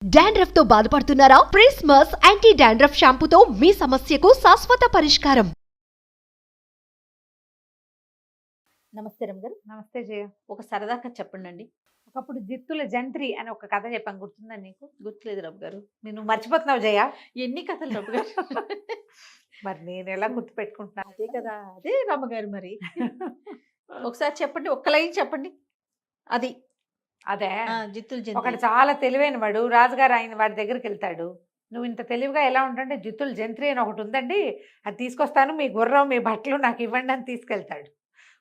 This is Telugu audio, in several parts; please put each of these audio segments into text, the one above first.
డాండ్రఫ్ తో బాధపడుతున్నారా? ప్రిస్మస్ యాంటీ డాండ్రఫ్ షాంపూతో మీ సమస్యకు శాశ్వత పరిష్కారం. నమస్తే రమ్ గారు. నమస్తే జయ. ఒక సరదా కథ చెప్పండి. ఒకప్పుడు జిత్తుల జంత్రి అని ఒక కథ చెప్పాను, గుర్తుందా నీకు? గుర్తులేదు రమ్ గారు. నేను మర్చిపోతున్నావు జయ. ఎన్ని కథలు రమ్ గారు? మరి నేను ఎలా గుర్తు పెట్టుకుంటున్నాను? అదే కదా, అదే రమ్మగారు. మరి ఒకసారి చెప్పండి, ఒక్క లైన్ చెప్పండి. అది అదే జిత్తులు ఒకటి చాలా తెలివైన వాడు రాజుగారు ఆయన వాడి దగ్గరికి వెళ్తాడు. నువ్వు ఇంత తెలివిగా ఎలా ఉంటుంటే జిత్తుల జంత్రి అని ఒకటి ఉందండి, అది తీసుకొస్తాను, మీ గుర్రం మీ బట్టలు నాకు ఇవ్వండి అని తీసుకెళ్తాడు.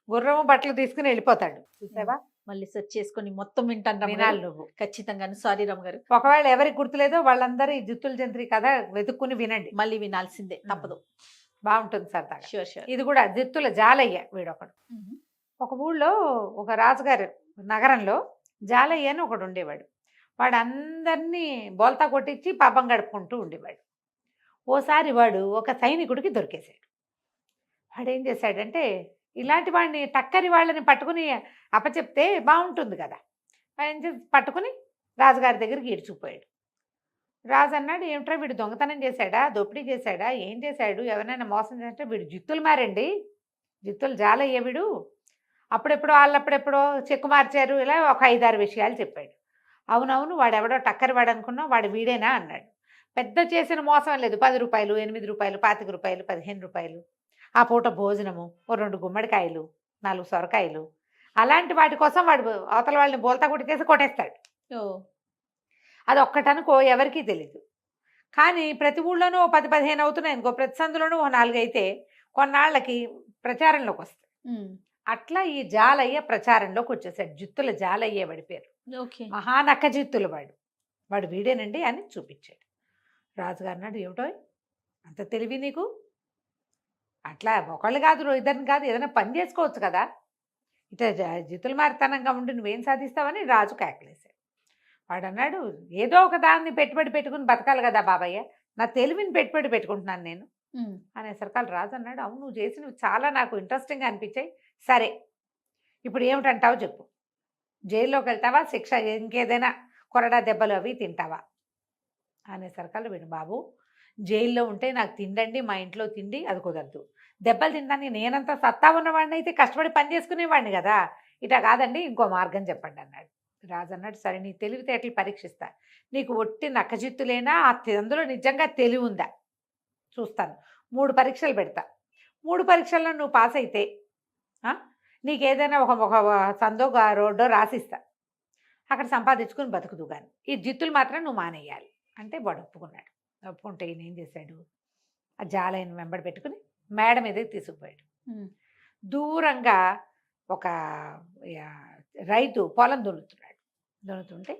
గుర్రము బట్టలు తీసుకుని వెళ్ళిపోతాడు. చూసావా? మళ్ళీ సెర్చ్ చేసుకొని మొత్తం వింటాను వినాలి నువ్వు ఖచ్చితంగా. సారీ రమ్ గారు. ఒకవేళ ఎవరికి గుర్తులేదో వాళ్ళందరూ ఈ జిత్తుల జంత్రి కథ వెతుక్కుని వినండి. మళ్ళీ వినాల్సిందే, తప్పదు. బాగుంటుంది సరదాగా. Sure sure. ఇది కూడా జిత్తుల జాలయ్య వీడొకడు. ఒక ఊళ్ళో ఒక రాజుగారు నగరంలో జాలయ్య అని ఒకడు ఉండేవాడు. వాడు అందరినీ బోల్తా కొట్టించి పాపం గడుపుకుంటూ ఉండేవాడు. ఓసారి వాడు ఒక సైనికుడికి దొరికేశాడు. వాడు ఏం చేశాడంటే, ఇలాంటి వాడిని టక్కరి వాళ్ళని పట్టుకుని అప్పచెప్తే బాగుంటుంది కదా, ఆయన పట్టుకుని రాజుగారి దగ్గరికి ఈడ్చుకుపోయాడు. రాజు అన్నాడు, ఏమిట్రా వీడు దొంగతనం చేశాడా, దోపిడీ చేశాడా, ఏం చేశాడు, ఎవరైనా మోసం చేస్తే? వీడు జిత్తులు మారండి, జిత్తులు జాలయ్య వీడు, అప్పుడెప్పుడో వాళ్ళప్పుడెప్పుడో చెక్కు మార్చారు, ఇలా ఒక 5-6 విషయాలు చెప్పాడు. అవునవును, వాడెవడో టక్కరి వాడు అనుకున్నావు, వాడు వీడేనా అన్నాడు. పెద్ద చేసిన మోసం లేదు, 10 రూపాయలు, 8 రూపాయలు, 25 రూపాయలు, 15 రూపాయలు, ఆ పూట భోజనము, ఓ 2 గుమ్మడికాయలు, 4 సొరకాయలు, అలాంటి వాటి కోసం వాడు అవతల వాళ్ళని బోల్తా కొట్టేసి కొట్టేస్తాడు. అది ఒక్కటనుకో ఎవరికీ తెలీదు. కానీ ప్రతి ఊళ్ళోనూ 10-15 అవుతున్నాయి అనుకో, ప్రతి సందులోనూ ఓ 4 అయితే కొన్నాళ్ళకి ప్రచారంలోకి వస్తాయి. అట్లా ఈ జాలయ్య ప్రచారంలోకి వచ్చేసాడు. జిత్తుల జాలయ్య వాడి పేరు. మహానక్క జిత్తులు వాడు వీడేనండి అని చూపించాడు. రాజుగారు అన్నాడు, ఏమిటో అంత తెలివి నీకు? అట్లా ఒకళ్ళు కాదు, ఇద్దరిని కాదు, ఏదైనా పని చేసుకోవచ్చు కదా, ఇట్లా జిత్తుల మారితనంగా ఉండి నువ్వేం సాధిస్తావని రాజు కేకలేశాడు. వాడు అన్నాడు, ఏదో ఒక దాన్ని పెట్టుబడి పెట్టుకుని బతకాలి కదా బాబయ్య, నా తెలివిని పెట్టుబడి పెట్టుకుంటున్నాను నేను అనేసరికి రాజు అన్నాడు, అవును నువ్వు చేసినవి చాలా నాకు ఇంట్రెస్టింగ్గా అనిపించాయి, సరే ఇప్పుడు ఏమిటంటావు చెప్పు, జైల్లోకి వెళ్తావా, శిక్ష ఇంకేదైనా కొరడా దెబ్బలు అవి తింటావా అనేసరికి వీడు, బాబు జైల్లో ఉంటే నాకు తిండండి, మా ఇంట్లో తిండి అది కుదరదు, దెబ్బలు తినడానికి నేనంతా సత్తా ఉన్నవాడిని అయితే కష్టపడి పని చేసుకునేవాడిని కదా, ఇటా కాదండి, ఇంకో మార్గం చెప్పండి అన్నాడు. రాజు అన్నాడు, సరే నీ తెలివితేటలు పరీక్షిస్తా, నీకు ఒట్టి నక్కజిత్తులేనా, అందులో నిజంగా తెలివి ఉందా చూస్తాను, 3 పరీక్షలు పెడతా, 3 పరీక్షల్లో నువ్వు పాస్ అయితే నీకేదైనా ఒక సందో రోడ్డో రాసిస్తా, అక్కడ సంపాదించుకుని బతుకుదు కానీ ఈ జిత్తులు మాత్రం నువ్వు మానేయాలి అంటే వాడు ఒప్పుకున్నాడు. ఒప్పుకుంటే ఈయన ఏం చేశాడు, ఆ జాలయ్యను వెంబడి పెట్టుకుని మేడ మీదకి తీసుకుపోయాడు. దూరంగా ఒక రైతు పొలం దున్నుతుంటే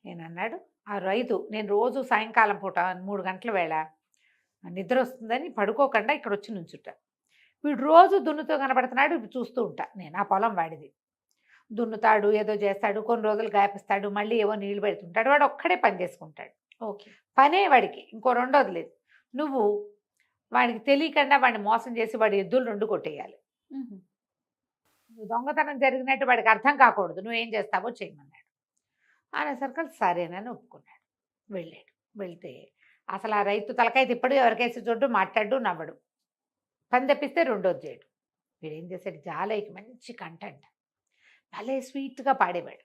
నేను అన్నాడు, ఆ రైతు, నేను రోజు సాయంకాలం పూట 3 గంటల వేళ నిద్ర వస్తుందని పడుకోకుండా ఇక్కడ వచ్చి నుంచుంటా, వీడు రోజు దున్నుతో కనపడుతున్నాడు, చూస్తూ ఉంటా నేను, ఆ పొలం వాడిది, దున్నుతాడు, ఏదో చేస్తాడు, కొన్ని రోజులు గాయపిస్తాడు, మళ్ళీ ఏవో నీళ్లు పెడుతుంటాడు, వాడు ఒక్కడే పని చేసుకుంటాడు. ఓకే, పనే వాడికి, ఇంకో రెండోది లేదు. నువ్వు వాడికి తెలియకుండా వాడిని మోసం చేసి వాడి ఎద్దులు 2 కొట్టేయాలి, దొంగతనం జరిగినట్టు వాడికి అర్థం కాకూడదు, నువ్వేం చేస్తావో చేయమన్నాడు. అనేసరికి సరేనని ఒప్పుకున్నాడు. వెళ్ళాడు. వెళ్తే అసలు ఆ రైతు తలకాయ తిప్పడు, ఎవరికేసి చూడ్డు, మాట్లాడు, నవ్వడు, పని తెప్పిస్తే రెండోది చేయడు. వీడేం చేశాడు, జాలయ్యకి మంచి కంటెంట్, భలే స్వీట్గా పాడేవాడు.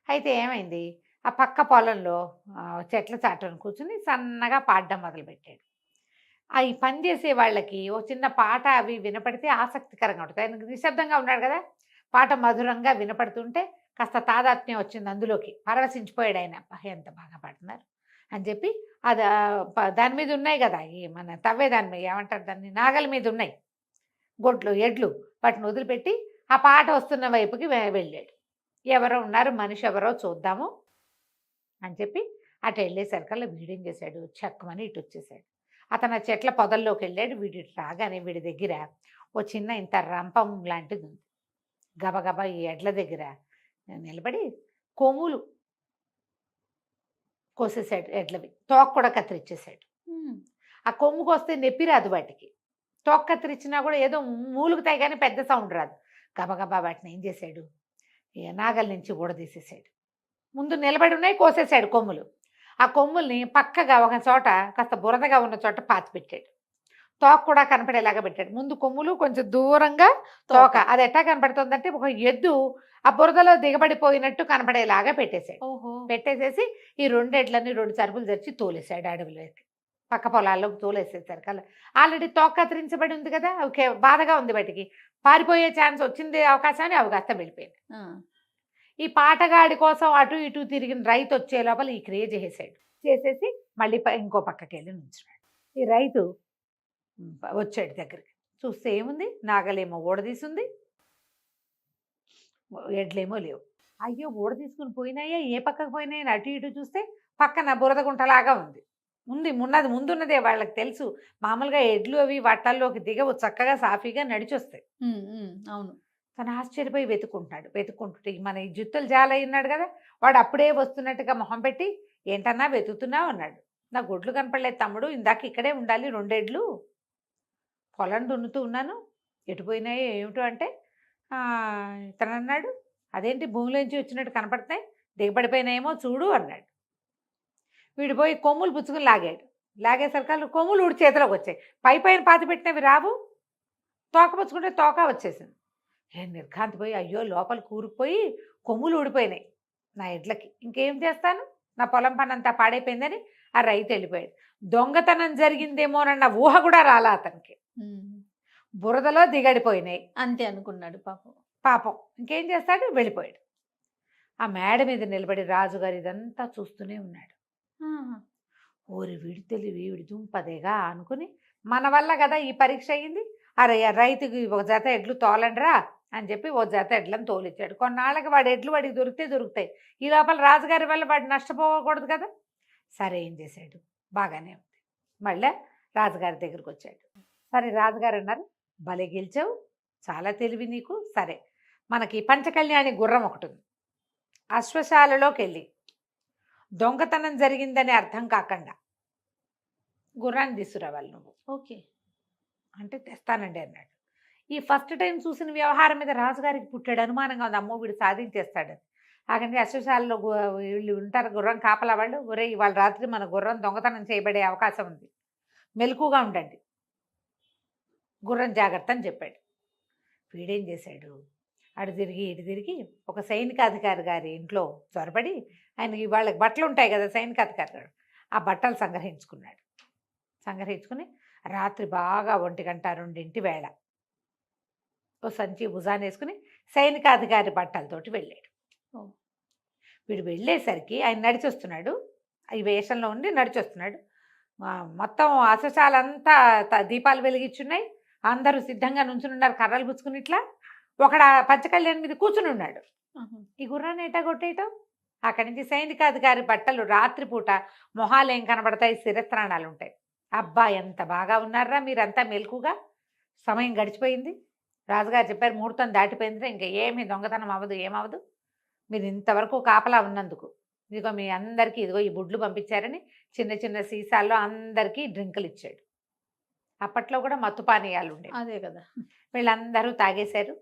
అయితే ఏమైంది, ఆ పక్క పొలంలో చెట్ల చాటును కూర్చుని సన్నగా పాడడం మొదలుపెట్టాడు. ఈ పని చేసే వాళ్ళకి ఓ చిన్న పాట అవి వినపడితే ఆసక్తికరంగా ఉంటుంది. ఆయన నిశ్శబ్దంగా ఉన్నాడు కదా, పాట మధురంగా వినపడుతుంటే కాస్త తాదాత్మ్యం వచ్చింది అందులోకి, పరవశించిపోయాడు ఆయన, ఎంత బాగా పాడుతున్నారు అని చెప్పి. అది దాని మీద ఉన్నాయి కదా, ఈ మన తవ్వే దాని మీద ఏమంటారు దాన్ని, నాగల మీద ఉన్నాయి గొడ్లు ఎడ్లు, వాటిని వదిలిపెట్టి ఆ పాట వస్తున్న వైపుకి వెళ్ళాడు. ఎవరో ఉన్నారు, మనిషి ఎవరో చూద్దాము అని చెప్పి అటు వెళ్ళేసరికల్లా వీడేం చేశాడు, చెక్కమని ఇటు వచ్చేసాడు. అతను ఆ చెట్ల పొదల్లోకి వెళ్ళాడు. వీడి రాగానే వీడి దగ్గర ఓ చిన్న ఇంత రంపం లాంటిది ఉంది. గబగబా ఈ ఎడ్ల దగ్గర నిలబడి కొమ్ములు కోసేసాడు, ఎడ్లవి తోక కూడా కత్తిరించేశాడు. ఆ కొమ్ముకు వస్తే నొప్పి రాదు వాటికి, తోక కత్తిరించినా కూడా ఏదో మూలుగుతాయి కానీ పెద్ద సౌండ్ రాదు. గబగబా వాటిని ఏం చేశాడు, నాగల నుంచి ఊడదీసేసాడు. ముందు నిలబడి ఉన్నాయి, కోసేసాడు కొమ్ములు. ఆ కొమ్ముల్ని పక్కగా ఒక చోట కాస్త బురదగా ఉన్న చోట పాతి పెట్టాడు. తోక కూడా కనపడేలాగా పెట్టాడు. ముందు కొమ్ములు కొంచెం దూరంగా తోక. అది ఎట్టా కనపడుతుందంటే ఒక ఎద్దు ఆ బురదలో దిగబడిపోయినట్టు కనపడేలాగా పెట్టేశాడు. ఓహో పెట్టేసేసి ఈ 2 ఎడ్లని 2 చరుపులు తెచ్చి తోలేశాడు అడవిలోకి. పక్క పొలాల్లోకి తోలేసేసారు కల్లా. ఆల్రెడీ తోక కత్తిరించబడి ఉంది కదా! ఓకే. బాధగా ఉంది బయటికి. పారిపోయే ఛాన్స్ వచ్చింది అవకాశాన్ని అవి కాస్త వెళ్ళిపోయింది. ఆ. ఈ పాటగాడి కోసం అటు ఇటు తిరిగిన రైతు వచ్చే లోపల ఈ క్రియ చేసేసాడు. చేసేసి మళ్ళీ ఇంకో పక్కకి వెళ్ళి నుంచున్నాడు. ఈ రైతు వచ్చాడు దగ్గరికి. చూస్తే ఏముంది, నాగలేమో ఊడదీసింది, ఎడ్లేమో లేవు. అయ్యో ఊడ తీసుకుని పోయినాయా, ఏ పక్కకు పోయినాయని అటు ఇటు చూస్తే పక్కన బురద గుంటలాగా ఉంది. ముందున్నదే వాళ్ళకి తెలుసు. మామూలుగా ఎడ్లు అవి వట్టల్లోకి దిగవు, చక్కగా సాఫీగా నడిచొస్తాయి. అవును. తను ఆశ్చర్యపోయి వెతుక్కుంటుంటే మన ఈ జుత్తులు జాల ఉన్నాడు కదా, వాడు అప్పుడే వస్తున్నట్టుగా మొహం పెట్టి, ఏంటన్నా వెతుకుతున్నావు అన్నాడు. నా గొడ్లు కనపడలేదు తమ్ముడు, ఇందాక ఇక్కడే ఉండాలి 2 ఎడ్లు, పొలం దున్నుతూ ఉన్నాను, ఎటు పోయినాయో ఏమిటో అంటే ఇతను అన్నాడు, అదేంటి భూమిలోంచి వచ్చినట్టు కనపడుతున్నాయి, దిగబడిపోయినాయేమో చూడు అన్నాడు. వీడు పోయి కొమ్ములు పుచ్చుకుని లాగేసరికి కొమ్ములు ఊడి చేతిలోకి వచ్చాయి. పైన పాతి పెట్టినవి రావు, తోక పుచ్చుకుంటే తోక వచ్చేసింది. నిర్ఘాంతి పోయి అయ్యో లోపల కూరుకుపోయి కొమ్ములు ఊడిపోయినాయి నా ఎడ్లకి, ఇంకేం చేస్తాను, నా పొలం పని అంతా పాడైపోయిందని ఆ రైతు వెళ్ళిపోయాడు. దొంగతనం జరిగిందేమోనన్న ఊహ కూడా రాలా అతనికి. బురదలో దిగడిపోయినాయి అంతే అనుకున్నాడు పాపం. ఇంకేం చేస్తాడు, వెళ్ళిపోయాడు. ఆ మేడ మీద నిలబడి రాజుగారు ఇదంతా చూస్తూనే ఉన్నాడు. ఓరి వీడి తెలివి, వీడి దుంపదేగా అనుకుని, మన వల్ల కదా ఈ పరీక్ష అయ్యింది, అరే రైతుకి ఒక జత ఎడ్లు తోలండిరా అని చెప్పి ఓ జత ఎడ్లను తోలిచ్చాడు. కొన్నాళ్ళకి వాడి ఎడ్లు వాడికి దొరుకుతాయి. ఈ లోపల రాజుగారి వల్ల వాడు నష్టపోకూడదు కదా. సరే ఏం చేశాడు, బాగానే ఉంది. మళ్ళీ రాజుగారి దగ్గరికి వచ్చాడు. సరే రాజుగారు అన్నారు, భలే గెలిచావు, చాలా తెలివి నీకు. సరే మనకి పంచకళ్యాణి గుర్రం ఒకటి ఉంది, అశ్వశాలలోకి వెళ్ళి దొంగతనం జరిగిందని అర్థం కాకుండా గుర్రాన్ని తీసుకురావాలి నువ్వు. ఓకే అంటే తెస్తానండి అన్నాడు. ఈ ఫస్ట్ టైం చూసిన వ్యవహారం మీద రాజుగారికి పుట్టాడు అనుమానంగా ఉంది, అమ్మో వీడు సాధించేస్తాడని. అక్కడి అశ్వశాలలో వీళ్ళు ఉంటారు గుర్రం కాపలా వాళ్ళు, ఒరే ఇవాళ రాత్రి మన గుర్రం దొంగతనం చేయబడే అవకాశం ఉంది, మెలకుగా ఉండండి, గుర్రం జాగ్రత్త అని చెప్పాడు. వీడేం చేశాడు, అటు తిరిగి ఇటు తిరిగి ఒక సైనికాధికారి గారి ఇంట్లో చొరబడి, ఆయన వాళ్ళకి బట్టలు ఉంటాయి కదా సైనికాధికారి గారు, ఆ బట్టలు సంగ్రహించుకుని రాత్రి బాగా 1 గంట 2 వేళ ఓ సంచి భుజాన్ని వేసుకుని సైనికాధికారి బట్టలతోటి వెళ్ళాడు. వీడు వెళ్ళేసరికి ఆయన నడిచొస్తున్నాడు, ఈ వేషంలో ఉండి నడిచొస్తున్నాడు. మొత్తం అశ్వశాలంతా దీపాలు వెలిగించున్నాయి, అందరూ సిద్ధంగా నుంచున్నారు కర్రలు పుచ్చుకుని. ఇట్లా ఒకడు పంచకళ్యాణి మీద కూర్చుని ఉన్నాడు. ఈ గుర్రాన్ని ఎటా కొట్టేయటం, అక్కడి నుంచి సైనికాధికారి బట్టలు రాత్రిపూట మొహాలు ఏం కనబడతాయి, శిరస్త్రాణాలు ఉంటాయి. అబ్బా ఎంత బాగా ఉన్నారా మీరంతా మెలకుగా, సమయం గడిచిపోయింది, రాజుగారు చెప్పారు ముహూర్తం దాటిపోయింది, ఇంకా ఏమీ దొంగతనం అవ్వదు, ఏమవ్వదు, మీరు ఇంతవరకు కాపలా ఉన్నందుకు ఇదిగో మీ అందరికీ ఇదిగో ఈ బుడ్లు పంపించారని చిన్న చిన్న సీసాల్లో అందరికీ డ్రింకులు ఇచ్చాడు. అప్పట్లో కూడా మత్తు పానీయాలు ఉండేవి. అదే కదా. వీళ్ళందరూ తాగేశారు.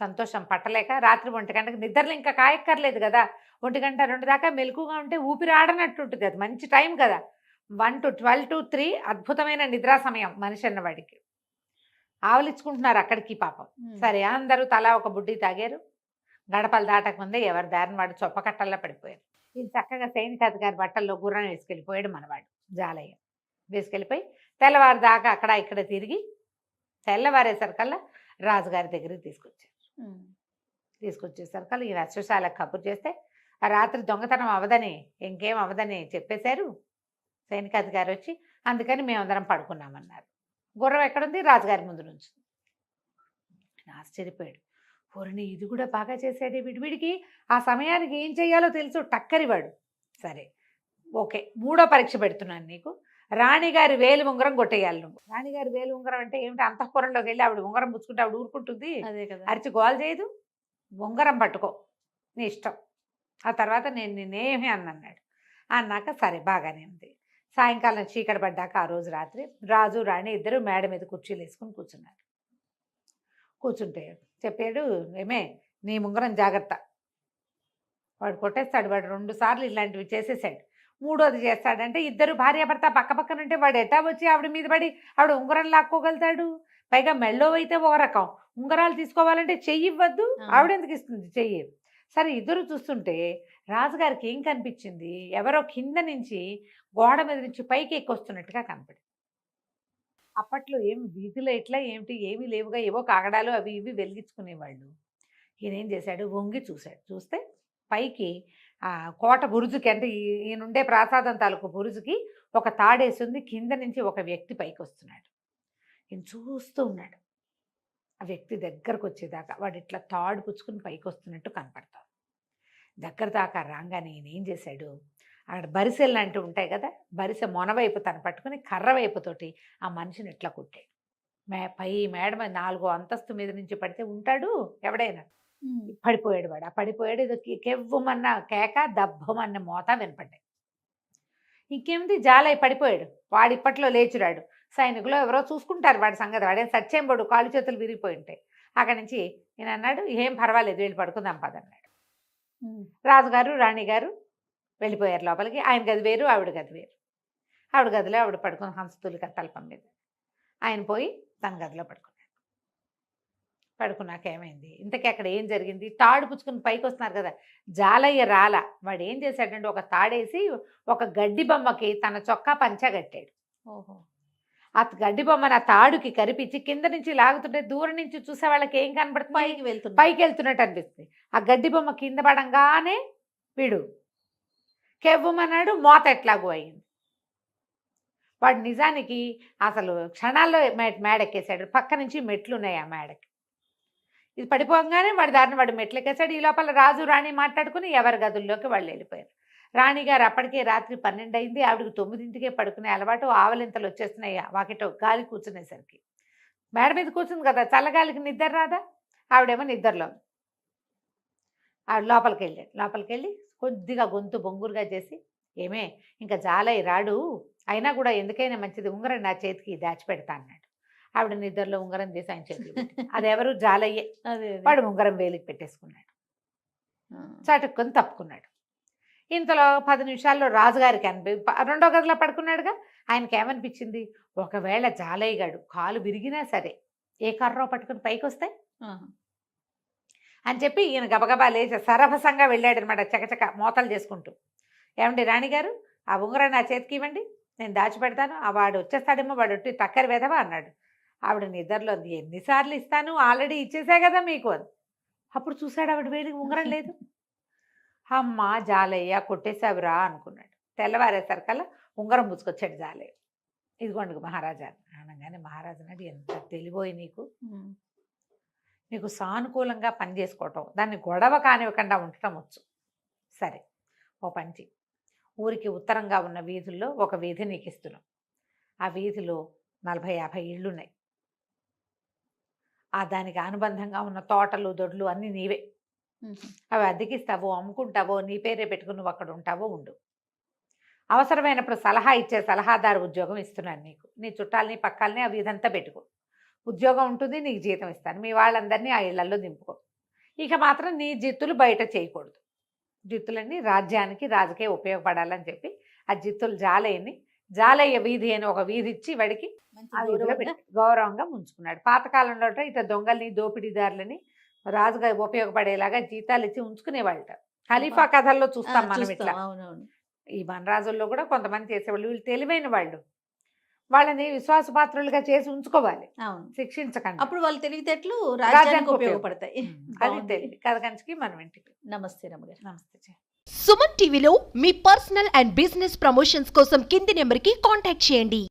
సంతోషం పట్టలేక రాత్రి 1 గంటకి నిద్రలు ఇంకా కాయక్కర్లేదు కదా, 1 గంట 2 దాకా మెలకుగా ఉంటే ఊపిరి ఆడనట్టు ఉంటుంది, అది మంచి టైం కదా. 1 to 12 to 3 అద్భుతమైన నిద్రా సమయం మనిషి అన్నవాడికి. ఆవలించుకుంటున్నారు అక్కడికి పాపం. సరే అందరూ తలా ఒక బుడ్డి తాగారు. గడపలు దాటకముందే ఎవరి దారిని వాడు చొప్పకట్టల్లో పడిపోయారు. ఇది చక్కగా సైనికాధికారి బట్టల్లో గుర్రం వేసుకెళ్ళిపోయాడు మనవాడు జాలయ్య. వేసుకెళ్ళిపోయి తెల్లవారు దాకా అక్కడ ఇక్కడ తిరిగి తెల్లవారేసరికల్లా రాజుగారి దగ్గరికి తీసుకొచ్చేసరికల్లా ఈ అశ్వశాలకు కబురు చేస్తే ఆ రాత్రి దొంగతనం అవదని ఇంకేం అవదని చెప్పేశారు సైనికాధికారి వచ్చి. అందుకని మేమందరం పడుకున్నామన్నారు. గుర్రం ఎక్కడుంది, రాజుగారి ముందు నుంచి. ఆశ్చర్యపోయాడు, పూర్ణి ఇది కూడా బాగా చేశాడే, వీడికి ఆ సమయానికి ఏం చెయ్యాలో తెలుసు, టక్కరివాడు. సరే ఓకే, 3వ పరీక్ష పెడుతున్నాను నీకు, రాణిగారి వేలు ఉంగరం కొట్టేయాలి నువ్వు. రాణిగారి వేలు ఉంగరం అంటే ఏమిటి, అంతఃపురంలోకి వెళ్ళి ఆవిడ ఉంగరం పుచ్చుకుంటే ఆవిడ ఊరుకుంటుంది, అదే కదా, అరిచి గోల్ చేయదు, ఉంగరం పట్టుకో నీ ఇష్టం, ఆ తర్వాత నేను నేనేమి అన్నాడు. అన్నాక సరే బాగానే ఉంది. సాయంకాలం చీకటి పడ్డాక ఆ రోజు రాత్రి రాజు రాణి ఇద్దరు మేడ మీద కుర్చీలు వేసుకుని కూర్చున్నారు. కూర్చుంటే చెప్పాడు, ఏమే నీ ఉంగరం జాగ్రత్త, వాడు కొట్టేస్తాడు, వాడు 2 సార్లు ఇలాంటివి చేసేసాడు, మూడోది చేస్తాడంటే ఇద్దరు భార్యాభర్త పక్క పక్కన ఉంటే వాడు ఎట్టా వచ్చి ఆవిడ మీద పడి ఆవిడ ఉంగరం లాక్కోగలుగుతాడు? పైగా మెళ్ళో అయితే ఒక రకం, ఉంగరాలు తీసుకోవాలంటే చెయ్యి ఇవ్వద్దు, ఆవిడ ఎందుకు ఇస్తుంది చెయ్యి? సరే ఇద్దరు చూస్తుంటే రాజుగారికి ఏం కనిపించింది, ఎవరో కింద నుంచి గోడ మీద నుంచి పైకి ఎక్కొస్తున్నట్టుగా కనపడింది. అప్పట్లో ఏం వీధిలో ఎట్లా ఏమిటి ఏమీ లేవుగా, ఏవో కాగడాలు అవి ఇవి వెలిగించుకునేవాళ్ళు. ఈయన ఏం చేశాడు, వంగి చూశాడు. చూస్తే పైకి కోట బురుజుకి, అంటే ఈయనుండే ప్రాసాదం తాలూకు బురుజుకి ఒక తాడేసింది, కింద నుంచి ఒక వ్యక్తి పైకి వస్తున్నాడు. ఈయన చూస్తూ ఉన్నాడు. ఆ వ్యక్తి దగ్గరకు వచ్చేదాకా వాడు ఇట్లా తాడు పుచ్చుకుని పైకి వస్తున్నట్టు కనపడతాడు. దగ్గర దాకా రాగానే ఈయన ఏం చేశాడు, అక్కడ బరిసెలు లాంటివి ఉంటాయి కదా, బరిసె మొనవైపు తను పట్టుకుని కర్ర వైపుతోటి ఆ మనిషిని ఇట్లా కొట్టాడు. పై మేడ మీద 4వ అంతస్తు మీద నుంచి పడితే ఉంటాడు ఎవడైనా, పడిపోయాడు వాడు. ఆ పడిపోయాడు, ఏదో కెవ్వమన్న కేక దబ్బమన్న మోత వినపడ్డాయి. ఇంకేమిటి, జాలై పడిపోయాడు. వాడు ఇప్పట్లో లేచురాడు. సైనికులు ఎవరో చూసుకుంటారు వాడి సంగతి, వాడేం సచ్చేంబడు, కాళ్ళు చేతులు విరిగిపోయి ఉంటాయి. అక్కడి నుంచి నేను అన్నాడు, ఏం పర్వాలేదు వెళ్ళి పడుకుందాం పదన్నాడు. రాజుగారు రాణిగారు వెళ్ళిపోయారు లోపలికి. ఆయన గది వేరు, ఆవిడ గది వేరు. ఆవిడ గదిలో ఆవిడ పడుకుని హంసతూలిక తల్పం మీద, ఆయన పోయి తన గదిలో పడుకున్నాడు. పడుకున్నాక ఏమైంది, ఇంతకీ అక్కడ ఏం జరిగింది, తాడు పుచ్చుకుని పైకి వస్తున్నారు కదా, జాలయ్య రాల. వాడు ఏం చేశాడంటే ఒక తాడేసి ఒక గడ్డి బొమ్మకి తన చొక్కా పంచ కట్టాడు. ఓహో. ఆ గడ్డి బొమ్మను ఆ తాడుకి కరిపించి కింద నుంచి లాగుతుంటే దూరం నుంచి చూసే వాళ్ళకి ఏం కనబడుతుంది, పైకి వెళ్తున్నట్టు అనిపిస్తుంది. ఆ గడ్డి బొమ్మ కింద పడంగానే వీడు కెవ్వమన్నాడు, మోత ఎట్లాగూ అయింది. వాడు నిజానికి అసలు క్షణాల్లో మేడెక్కేశాడు. పక్క నుంచి మెట్లు ఉన్నాయి ఆ మేడకి. ఇది పడిపోగానే వాడి దారిని వాడు మెట్లు ఎక్కేశాడు. ఈ లోపల రాజు రాణి మాట్లాడుకుని ఎవరి గదుల్లోకి వాళ్ళు వెళ్ళిపోయారు. రాణిగారు అప్పటికే రాత్రి 12 అయింది. ఆవిడకి 9ంటికే పడుకునే అలవాటు. ఆవలింతలు వచ్చేస్తున్నాయి వాకిట గాలి కూర్చునేసరికి. మేడ మీద కూర్చుంది కదా, చల్లగాలికి నిద్ర రాదా, ఆవిడేమో నిద్రలో. ఆవిడ లోపలికి వెళ్ళాడు. లోపలికి వెళ్ళి కొద్దిగా గొంతు బొంగురుగా చేసి, ఏమే ఇంకా జాలయ్య రాడు, అయినా కూడా ఎందుకైనా మంచిది ఉంగరం నా చేతికి దాచిపెడతా అన్నాడు. ఆవిడ నిద్రలో ఉంగరం తీసి ఆయన చేతికి పెట్టి, అది ఎవరు, జాలయ్యే. వాడు ఉంగరం వేలికి పెట్టేసుకున్నాడు. చటుక్కుని తప్పుకున్నాడు. ఇంతలో 10 నిమిషాల్లో రాజుగారికి రెండో గదిలో పడుకున్నాడుగా, ఆయనకి ఏమనిపించింది, ఒకవేళ జాలయ్య గాడు కాలు విరిగినా సరే ఏ కర్రో పట్టుకుని పైకి వస్తే అని చెప్పి ఈయన గబగబా లేచి సరభసంగా వెళ్ళాడనమాట, చకచక మోతలు చేసుకుంటూ. ఏమండి రాణిగారు, ఆ ఉంగరం నా చేతికి ఇవ్వండి, నేను దాచిపెడతాను, ఆ వాడు వచ్చేస్తాడేమో, వాడు ఒట్టి టక్కరి వెధవా అన్నాడు. ఆవిడ నిద్రలో, ఎన్నిసార్లు ఇస్తాను, ఆల్రెడీ ఇచ్చేసా కదా మీకు అని. అప్పుడు చూశాడు ఆవిడ వేడికి ఉంగరం లేదు. అమ్మ జాలయ్య కొట్టేశావురా అనుకున్నాడు. తెల్లవారేసరికల్లా ఉంగరం పుచ్చుకొచ్చాడు జాలయ్య. ఇదిగోండి మహారాజా అనగానే, మహారాజు అన్నాడు, ఎంత తెలివోయి నీకు సానుకూలంగా పని చేసుకోవటం, దాన్ని గొడవ కానివ్వకుండా ఉండటం వచ్చు. సరే ఓ పంచి, ఊరికి ఉత్తరంగా ఉన్న వీధుల్లో ఒక వీధి నీకు ఇస్తున్నాం. ఆ వీధిలో 40-50 ఇళ్ళున్నాయి. దానికి అనుబంధంగా ఉన్న తోటలు దొడ్లు అన్నీ నీవే. అవి అద్దెకిస్తావో అమ్ముకుంటావో, నీ పేరే పెట్టుకుని నువ్వు అక్కడ ఉంటావో ఉండు. అవసరమైనప్పుడు సలహా ఇచ్చే సలహాదారు ఉద్యోగం ఇస్తున్నాను నీకు. నీ చుట్టాలని పక్కాలని అవి ఇదంతా పెట్టుకో, ఉద్యోగం ఉంటుంది, నీకు జీతం ఇస్తాను. మీ వాళ్ళందరినీ ఆ ఇళ్లలో దింపుకో. ఇక మాత్రం నీ జిత్తులు బయట చేయకూడదు. జిత్తులన్నీ రాజ్యానికి రాజుకే ఉపయోగపడాలని చెప్పి ఆ జిత్తులు జాలయ్య వీధి అని ఒక వీధి ఇచ్చి వాడికి ఆ వీధిలో పెట్టి గౌరవంగా ముంచుకున్నాడు. పాతకాలంలో ఇట్లా దొంగల్ని దోపిడీదారులని రాజుగా ఉపయోగపడేలాగా జీతాలు ఇచ్చి ఉంచుకునేవాళ్ళట. ఖలీఫా కథల్లో చూస్తాం మనం ఇట్లా. ఈ వనరాజుల్లో కూడా కొంతమంది చేసేవాళ్ళు. వీళ్ళు తెలివైన వాళ్ళు, వాళ్ళని విశ్వాసపాత్రులుగా చేసి ఉంచుకోవాలి, శిక్షించకండి. అప్పుడు వాళ్ళు తెలివితేటలు రాజ్యానికి ఉపయోగపడతాయి. అది తెలివి కథ కంచికి మనం ఇంటికి. నమస్తే రమ్మగారు. నమస్తే. సుమన్ టీవీలో మీ పర్సనల్ అండ్ బిజినెస్ ప్రమోషన్స్ కోసం కింది నెంబర్కి కాంటాక్ట్ చేయండి.